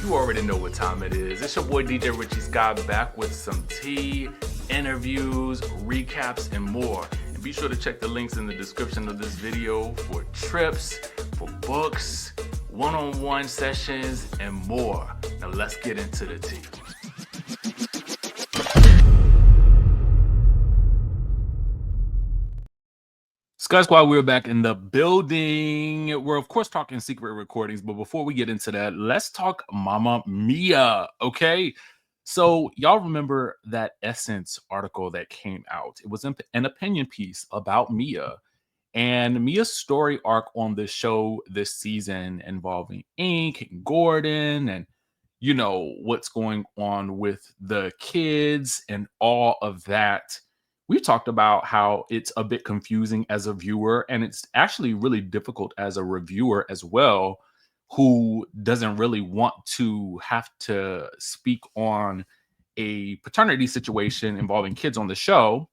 You already know what time it is. It's your boy DJRichieSkye back with some tea, interviews, recaps, and more. And be sure to check the links in the description of this video for trips, for books, one-on-one sessions, and more. Now let's get into the tea. Skye Squad, we're back in the building. We're, of course, talking secret recordings, but before we get into that, let's talk Mama Mia, okay? So, y'all remember that Essence article that came out? It was an opinion piece about Mia and Mia's story arc on the show this season involving Ink and Gordon and what's going on with the kids and all of that. We talked about how it's a bit confusing as a viewer, and it's actually really difficult as a reviewer as well, who doesn't really want to have to speak on a paternity situation involving kids on the show.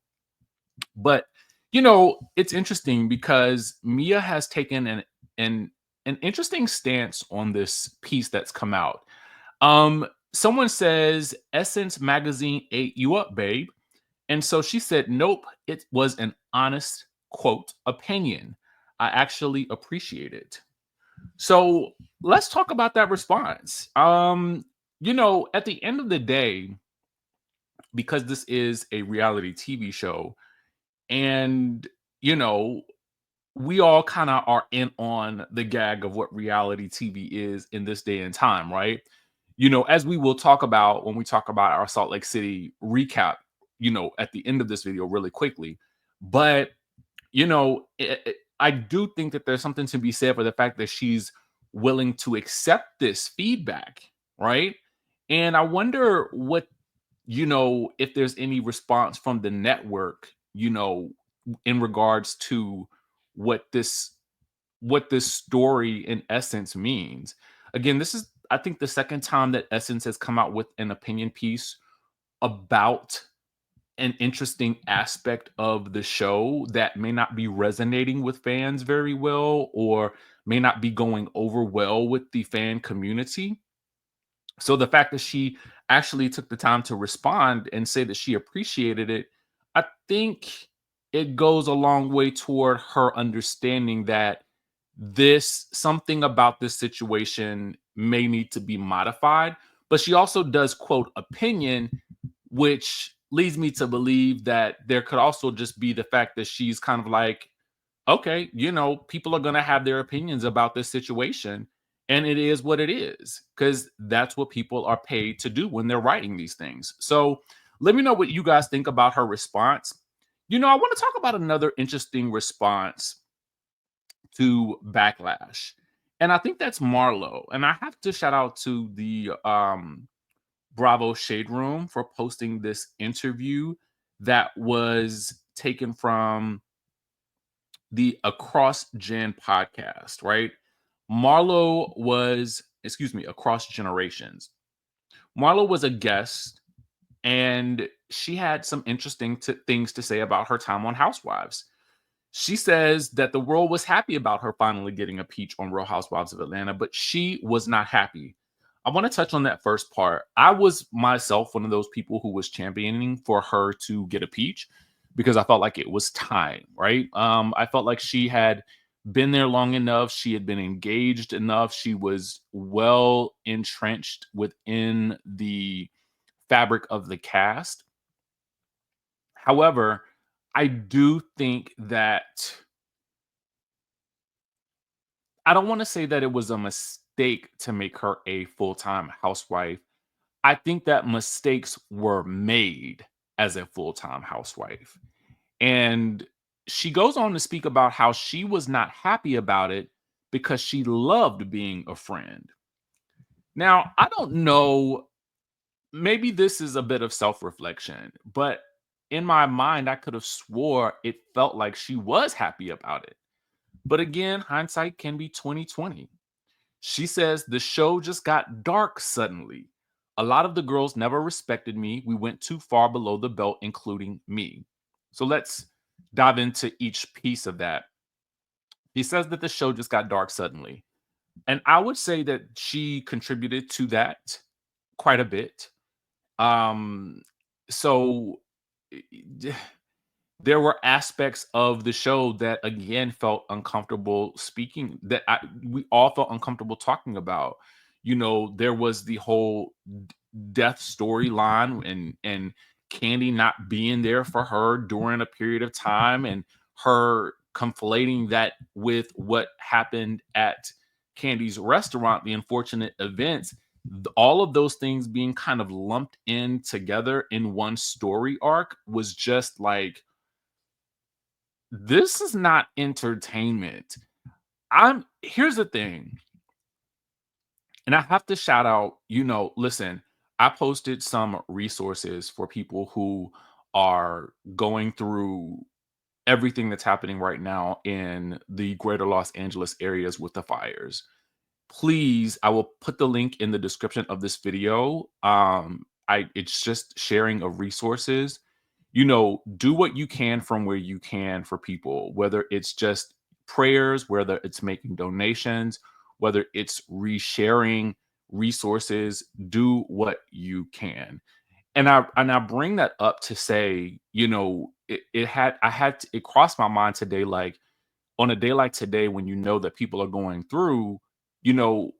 But it's interesting because Mia has taken an interesting stance on this piece that's come out. Someone says Essence magazine ate you up, babe. And so she said, nope, it was an honest quote opinion. I actually appreciate it. So let's talk about that response. At the end of the day, because this is a reality TV show, and we all kind of are in on the gag of what reality TV is in this day and time, right? As we will talk about when we talk about our Salt Lake City recap, at the end of this video really quickly. But, I do think that there's something to be said for the fact that she's willing to accept this feedback, right? And I wonder if there's any response from the network, in regards to what this what this story in essence means. Again, this is I think the second time that Essence has come out with an opinion piece about an interesting aspect of the show that may not be resonating with fans very well or may not be going over well with the fan community. So the fact that she actually took the time to respond and say that she appreciated it, I think it goes a long way toward her understanding that this something about this situation may need to be modified. But she also does quote opinion, which leads me to believe that there could also just be the fact that she's kind of like, okay, people are going to have their opinions about this situation. And it is what it is, because that's what people are paid to do when they're writing these things. So let me know what you guys think about her response. I want to talk about another interesting response to backlash. And I think that's Marlo. And I have to shout out to the Bravo Shade Room for posting this interview that was taken from the Across Gen podcast, right? Across Generations. Marlo was a guest and she had some interesting things to say about her time on Housewives. She says that the world was happy about her finally getting a peach on Real Housewives of Atlanta, but she was not happy. I want to touch on that first part. I was myself one of those people who was championing for her to get a peach because I felt like it was time, right? I felt like she had been there long enough. She had been engaged enough. She was well entrenched within the fabric of the cast. However, I do think that I don't want to say that it was a mistake to make her a full-time housewife. I think that mistakes were made as a full-time housewife. And she goes on to speak about how she was not happy about it because she loved being a friend. Now, I don't know, maybe this is a bit of self-reflection, but in my mind, I could have swore it felt like she was happy about it. But again, hindsight can be 2020. She says the show just got dark suddenly. A lot of the girls never respected me. We went too far below the belt, including me. So let's dive into each piece of that. He says that the show just got dark suddenly. And I would say that she contributed to that quite a bit. Um, so there were aspects of the show that again felt uncomfortable speaking we all felt uncomfortable talking about. There was the whole death storyline and Candy not being there for her during a period of time, and her conflating that with what happened at Candy's restaurant, the unfortunate events. All of those things being kind of lumped in together in one story arc was just like, this is not entertainment. Here's the thing, and I have to shout out, listen, I posted some resources for people who are going through everything that's happening right now in the greater Los Angeles areas with the fires. Please, I will put the link in the description of this video. It's just sharing of resources. Do what you can from where you can for people, whether it's just prayers, whether it's making donations, whether it's resharing resources. Do what you can. And I bring that up to say, it crossed my mind today, like on a day like today, when that people are going through, you know,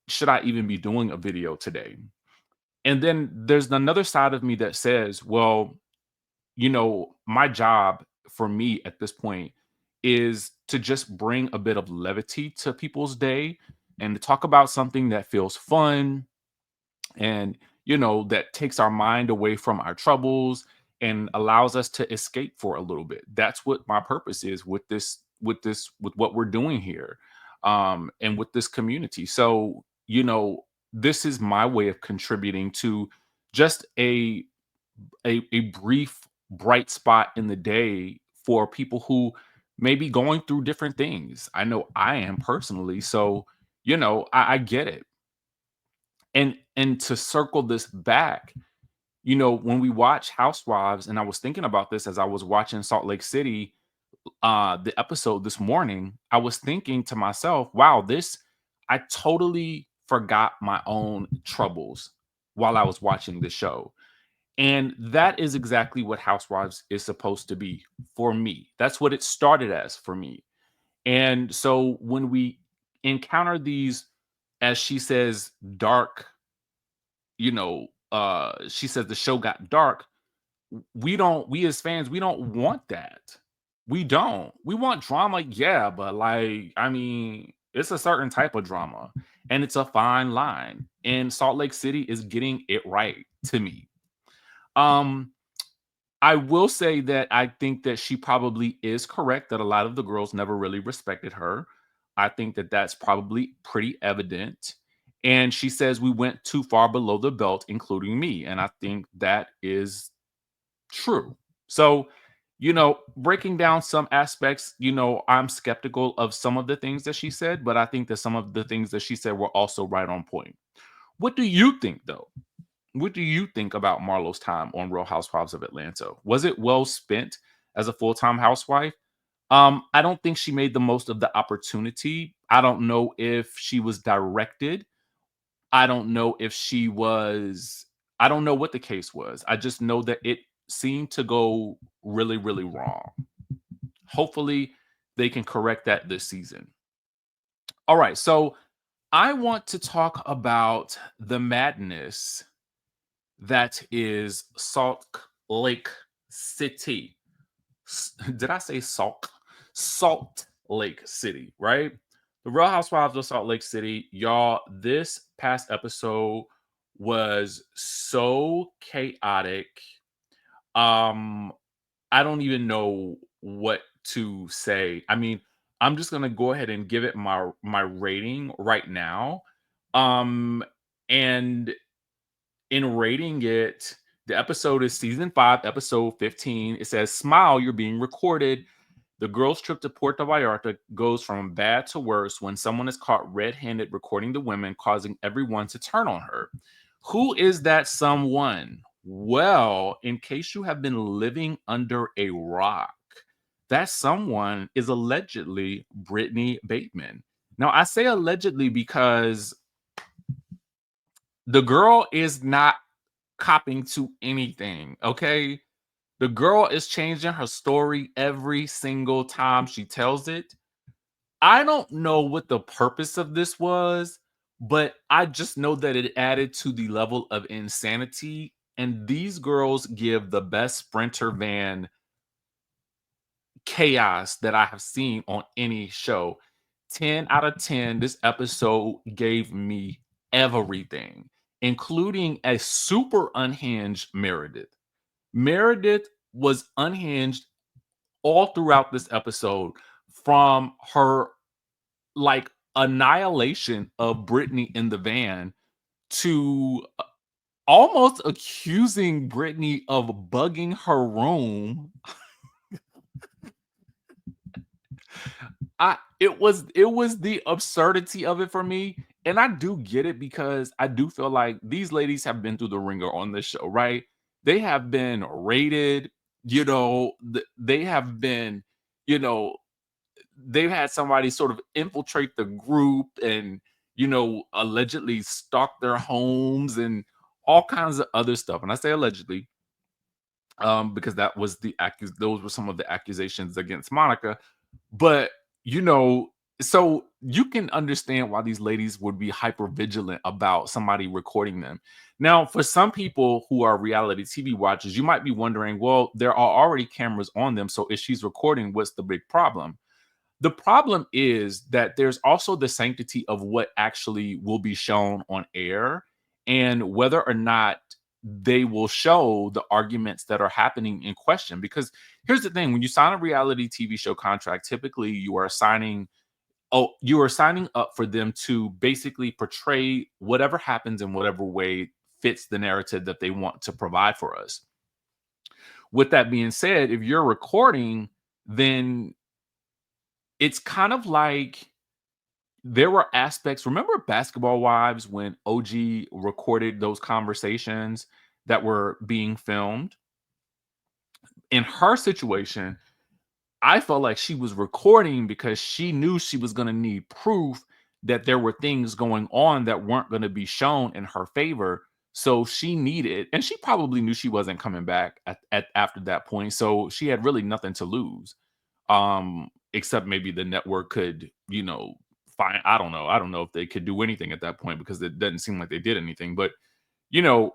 should I even be doing a video today? And then there's another side of me that says, well, my job for me at this point is to just bring a bit of levity to people's day and to talk about something that feels fun and that takes our mind away from our troubles and allows us to escape for a little bit. That's what my purpose is with what we're doing here, and with this community. So this is my way of contributing to just a brief bright spot in the day for people who may be going through different things. I know I am personally. So I get it. And to circle this back, when we watch Housewives, and I was thinking about this as I was watching Salt Lake City, the episode this morning, I was thinking to myself, wow, I totally forgot my own troubles while I was watching the show. And that is exactly what Housewives is supposed to be for me. That's what it started as for me. And so when we encounter these, as she says, dark, she says the show got dark. We as fans, we don't want that. We don't. We want drama, yeah, but like, I mean, it's a certain type of drama and it's a fine line. And Salt Lake City is getting it right to me. Um, I will say that I think that she probably is correct that a lot of the girls never really respected her. I think that that's probably pretty evident. And she says we went too far below the belt, including me. And I think that is true. So, breaking down some aspects, I'm skeptical of some of the things that she said, but I think that some of the things that she said were also right on point. What do you think, though? What do you think about Marlo's time on Real Housewives of Atlanta? Was it well spent as a full-time housewife? I don't think she made the most of the opportunity. I don't know if she was directed. I don't know if she was I don't know what the case was. I just know that it seemed to go really, really wrong. Hopefully, they can correct that this season. All right, so I want to talk about the madness that is Salt Lake City. Did I say Salt? Salt Lake City, right? The Real Housewives of Salt Lake City. Y'all, this past episode was so chaotic. Um, I don't even know what to say. I mean, I'm just gonna go ahead and give it my rating right now. Um, and in rating it, the episode is season 5, episode 15. It says, "Smile, you're being recorded." The girls' trip to Puerto Vallarta goes from bad to worse when someone is caught red-handed recording the women, causing everyone to turn on her. Who is that someone? Well, in case you have been living under a rock, that someone is allegedly Brittany Bateman. Now, I say allegedly because the girl is not copping to anything, okay? The girl is changing her story every single time she tells it. I don't know what the purpose of this was, but I just know that it added to the level of insanity. And these girls give the best sprinter van chaos that I have seen on any show. 10 out of 10, this episode gave me everything, including a super unhinged Meredith. Meredith was unhinged all throughout this episode, from her like annihilation of Brittany in the van to almost accusing Brittany of bugging her room. It was the absurdity of it for me. And I do get it because I do feel like these ladies have been through the ringer on this show, right? They have been rated, they have been, you know, they've had somebody sort of infiltrate the group and, allegedly stalk their homes and all kinds of other stuff. And I say allegedly, because those were some of the accusations against Monica. But you know, so you can understand why these ladies would be hyper vigilant about somebody recording them. Now, for some people who are reality TV watchers, you might be wondering, well, there are already cameras on them, so if she's recording, what's the big problem? The problem is that there's also the sanctity of what actually will be shown on air and whether or not they will show the arguments that are happening in question. Because here's the thing, when you sign a reality TV show contract, typically you are signing up for them to basically portray whatever happens in whatever way fits the narrative that they want to provide for us. With that being said, if you're recording, then it's kind of like there were aspects. Remember Basketball Wives when OG recorded those conversations that were being filmed? In her situation, I felt like she was recording because she knew she was going to need proof that there were things going on that weren't going to be shown in her favor. So she needed, and she probably knew she wasn't coming back after that point. So she had really nothing to lose, except maybe the network could, find. I don't know if they could do anything at that point because it doesn't seem like they did anything. But you know,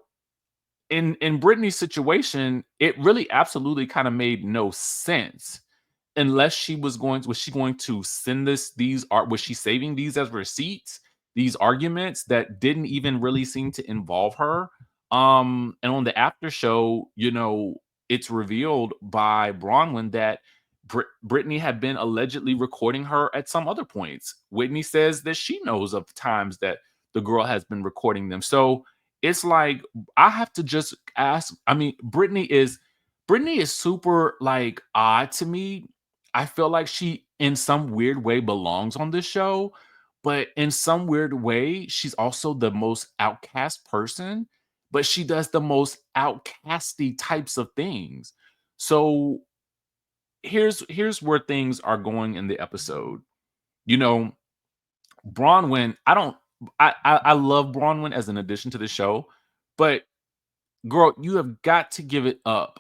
in Britney's situation, it really absolutely kind of made no sense unless was she going to send these art was she saving these as receipts, these arguments that didn't even really seem to involve her. And on the after show, it's revealed by Bronwyn that Brittany had been allegedly recording her at some other points. Whitney says that she knows of times that the girl has been recording them. So it's like I have to just ask. I mean, Brittany is super like odd to me. I feel like she, in some weird way, belongs on this show, but in some weird way, she's also the most outcast person, but she does the most outcasty types of things. So here's where things are going in the episode. You know, Bronwyn, I love Bronwyn as an addition to the show, but girl, you have got to give it up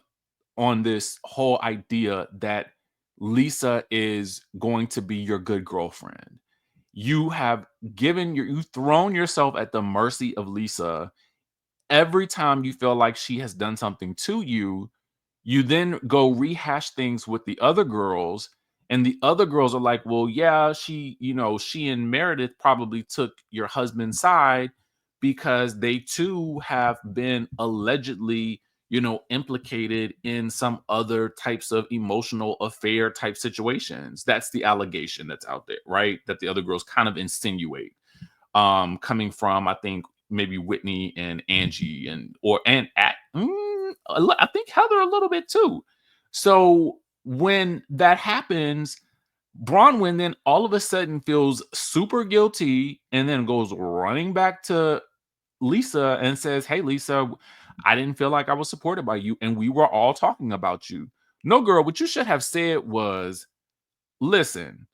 on this whole idea that Lisa is going to be your good girlfriend. You have you've thrown yourself at the mercy of Lisa every time you feel like she has done something to you. You then go rehash things with the other girls, and the other girls are like, well, yeah, she and Meredith probably took your husband's side because they too have been allegedly, implicated in some other types of emotional affair type situations. That's the allegation that's out there, right? That the other girls kind of insinuate, coming from, I think, maybe Whitney and Angie I think Heather a little bit too. So when that happens, Bronwyn then all of a sudden feels super guilty and then goes running back to Lisa and says, "Hey, Lisa, I didn't feel like I was supported by you, and we were all talking about you." No, girl, what you should have said was, "Listen,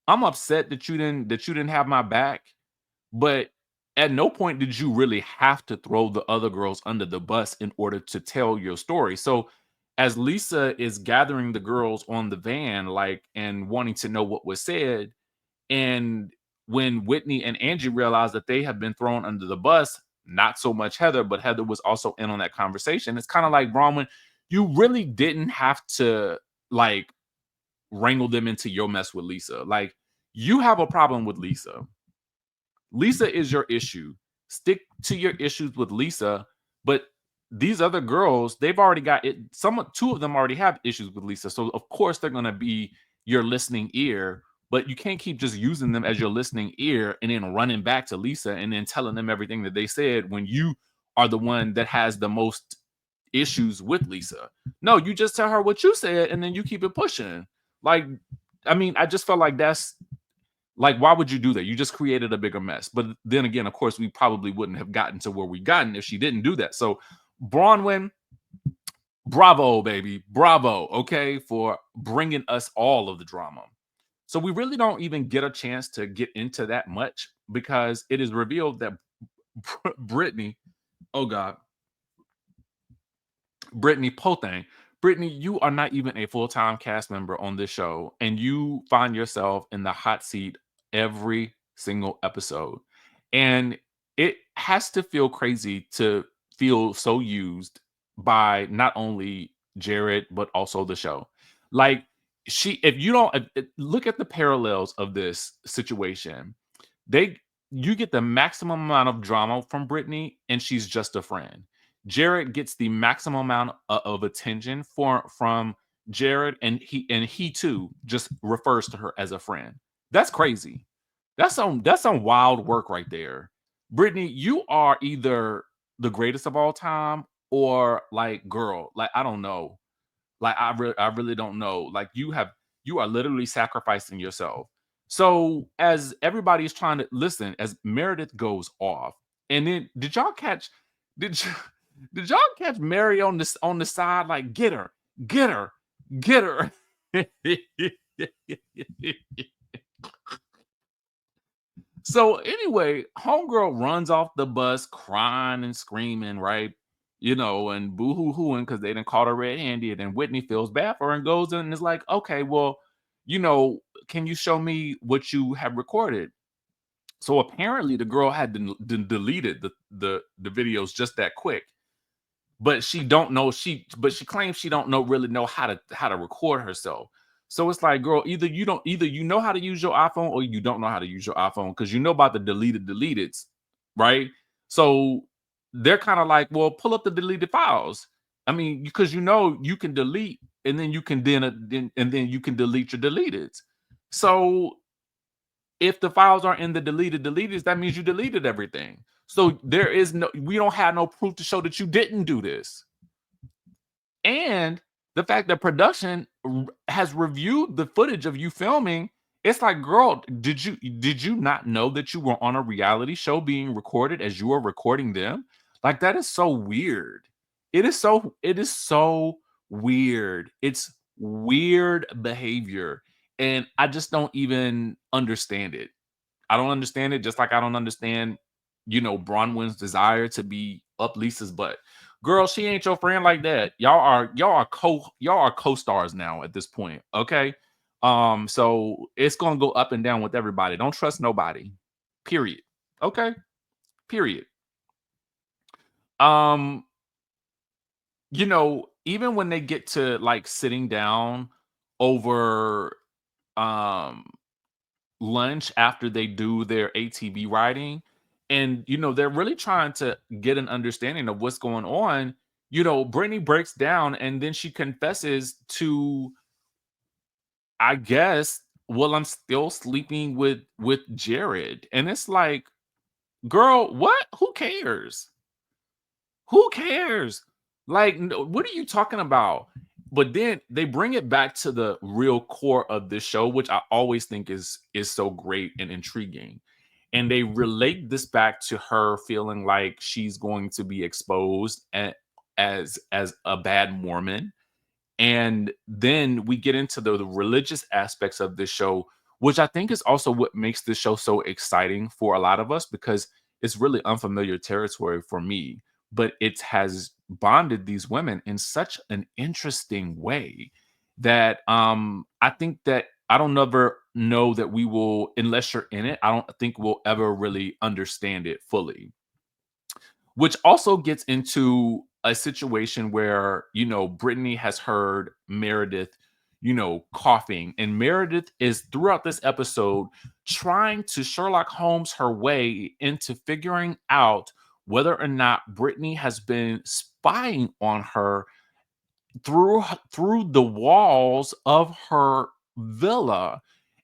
I'm upset that you didn't have my back, but at no point did you really have to throw the other girls under the bus in order to tell your story. So as Lisa is gathering the girls on the van, like, and wanting to know what was said, and when Whitney and Angie realized that they had been thrown under the bus, not so much Heather, but Heather was also in on that conversation. It's kind of like, Bronwyn, you really didn't have to, like, wrangle them into your mess with Lisa. Like, you have a problem with Lisa. Lisa is your issue. Stick to your issues with Lisa. But these other girls, they've already got it. Two of them already have issues with Lisa. So of course they're gonna be your listening ear, but you can't keep just using them as your listening ear and then running back to Lisa and then telling them everything that they said when you are the one that has the most issues with Lisa. No, you just tell her what you said and then you keep it pushing. Like, I mean, I just felt like that's like, why would you do that? You just created a bigger mess. But then again, of course, we probably wouldn't have gotten to where we gotten if she didn't do that. So, Bronwyn, bravo, baby, bravo, okay, for bringing us all of the drama. So we really don't even get a chance to get into that much because it is revealed that Brittany, oh God, Brittany Pothang. Brittany, you are not even a full-time cast member on this show, and you find yourself in the hot seat every single episode. And it has to feel crazy to feel so used by not only Jared, but also the show. Like, if you don't look at the parallels of this situation, they you get the maximum amount of drama from Brittany, and she's just a friend. Jared gets the maximum amount of attention from Jared, and he too just refers to her as a friend. That's crazy. That's some wild work right there. Brittany, you are either the greatest of all time or, like, girl, like, I don't know. Like, I really don't know. Like, you are literally sacrificing yourself. So as everybody's trying to listen, as Meredith goes off, and then did you did y'all catch Mary on the side, like, get her, get her, get her. So anyway, homegirl runs off the bus crying and screaming, right? You know, and boo hooing because they didn't call her red-handed. And Whitney feels bad for her and goes in and is like, okay, well, you know, can you show me what you have recorded? So apparently the girl had deleted the videos just that quick, but she claims she don't really know how to record herself. So it's like, girl, either you know how to use your iPhone or you don't know how to use your iPhone, because you know about the deleted, right? So they're kind of like, well, pull up the deleted files. I mean, because you know you can delete, and then you can then you can delete your deleted. So if the files are in the deleted, that means you deleted everything. So we don't have no proof to show that you didn't do this. And the fact that production has reviewed the footage of you filming, it's like, girl, did you not know that you were on a reality show being recorded as you were recording them? Like, that is so weird. It is so weird. It's weird behavior. And I just don't even understand it. I don't understand it, just like I don't understand, Bronwyn's desire to be up Lisa's butt. Girl, she ain't your friend like that. Y'all are co-stars now at this point, okay? So it's gonna go up and down with everybody. Don't trust nobody. Period. Okay? Period. Um, even when they get to, like, sitting down over um lunch after they do their ATV riding, and they're really trying to get an understanding of what's going on. Brittany breaks down and then she confesses to, I guess, well, I'm still sleeping with Jared. And it's like, girl, what? Who cares? Who cares? Like, what are you talking about? But then they bring it back to the real core of this show, which I always think is so great and intriguing. And they relate this back to her feeling like she's going to be exposed as a bad Mormon. And then we get into the religious aspects of this show, which I think is also what makes this show so exciting for a lot of us because it's really unfamiliar territory for me, but it has bonded these women in such an interesting way that I think that I don't ever know that we will, unless you're in it, I don't think we'll ever really understand it fully. Which also gets into a situation where, Brittany has heard Meredith, coughing. And Meredith is throughout this episode trying to Sherlock Holmes her way into figuring out whether or not Brittany has been spying on her through the walls of her villa.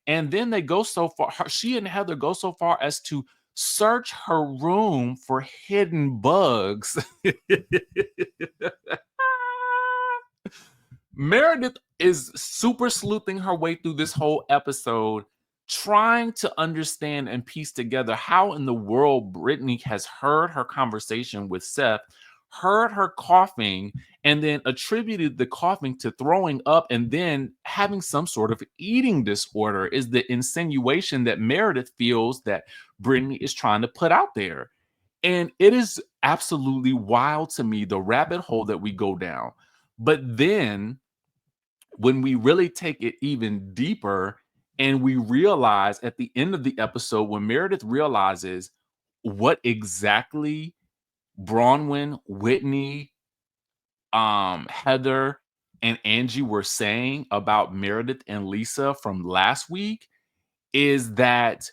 And then they go so far, she and Heather go so far as to search her room for hidden bugs. Meredith is super sleuthing her way through this whole episode, trying to understand and piece together how in the world Brittany has heard her conversation with Seth, heard her coughing, and then attributed the coughing to throwing up and then having some sort of eating disorder is the insinuation that Meredith feels that Brittany is trying to put out there. And it is absolutely wild to me, the rabbit hole that we go down. But then when we really take it even deeper and we realize at the end of the episode when Meredith realizes what exactly Bronwyn, Whitney, Heather, and Angie were saying about Meredith and Lisa from last week is that,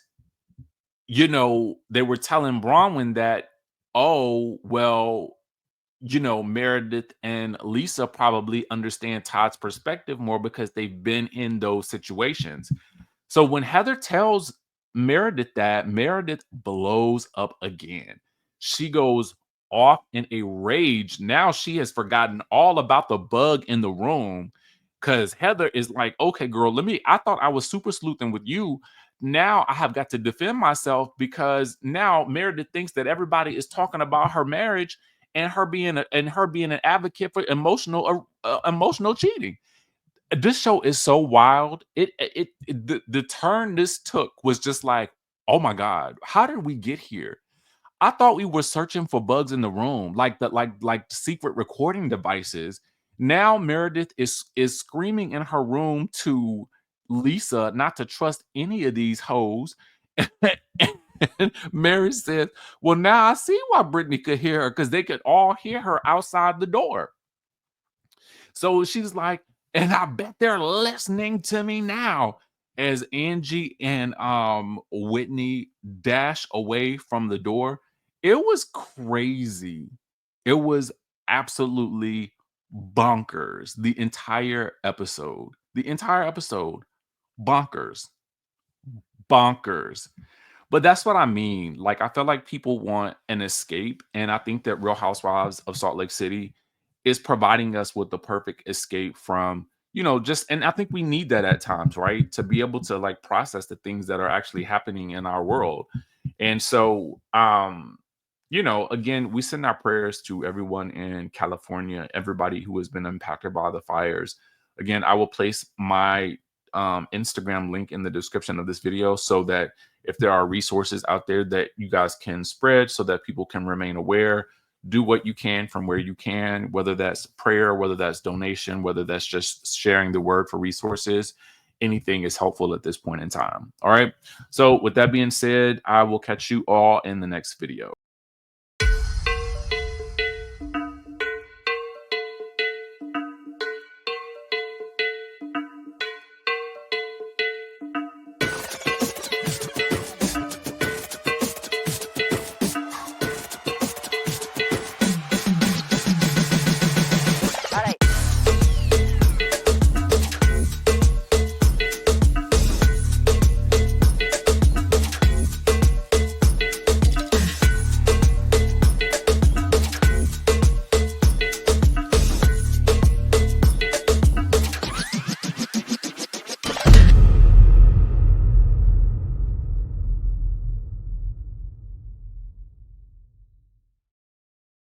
they were telling Bronwyn that, oh, well, Meredith and Lisa probably understand Todd's perspective more because they've been in those situations. So when Heather tells Meredith that, Meredith blows up again. She goes off in a rage. Now she has forgotten all about the bug in the room because Heather is like, okay, girl, I thought I was super sleuthing with you. Now I have got to defend myself because now Meredith thinks that everybody is talking about her marriage and her being an advocate for emotional cheating. This show is so wild. The turn this took was just like, oh my god, how did we get here? I thought we were searching for bugs in the room, like secret recording devices. Now Meredith is screaming in her room to Lisa not to trust any of these hoes. And Mary says, "Well, now I see why Brittany could hear her because they could all hear her outside the door." So she's like, and I bet they're listening to me now as Angie and Whitney dash away from the door. It was crazy. It was absolutely bonkers. The entire episode. The entire episode. Bonkers. Bonkers. But that's what I mean. Like, I feel like people want an escape. And I think that Real Housewives of Salt Lake City is providing us with the perfect escape from, and I think we need that at times, right? To be able to like process the things that are actually happening in our world. And so, again, we send our prayers to everyone in California, everybody who has been impacted by the fires. Again, I will place my Instagram link in the description of this video so that if there are resources out there that you guys can spread so that people can remain aware, do what you can from where you can, whether that's prayer, whether that's donation, whether that's just sharing the word for resources. Anything is helpful at this point in time. All right. So with that being said, I will catch you all in the next video.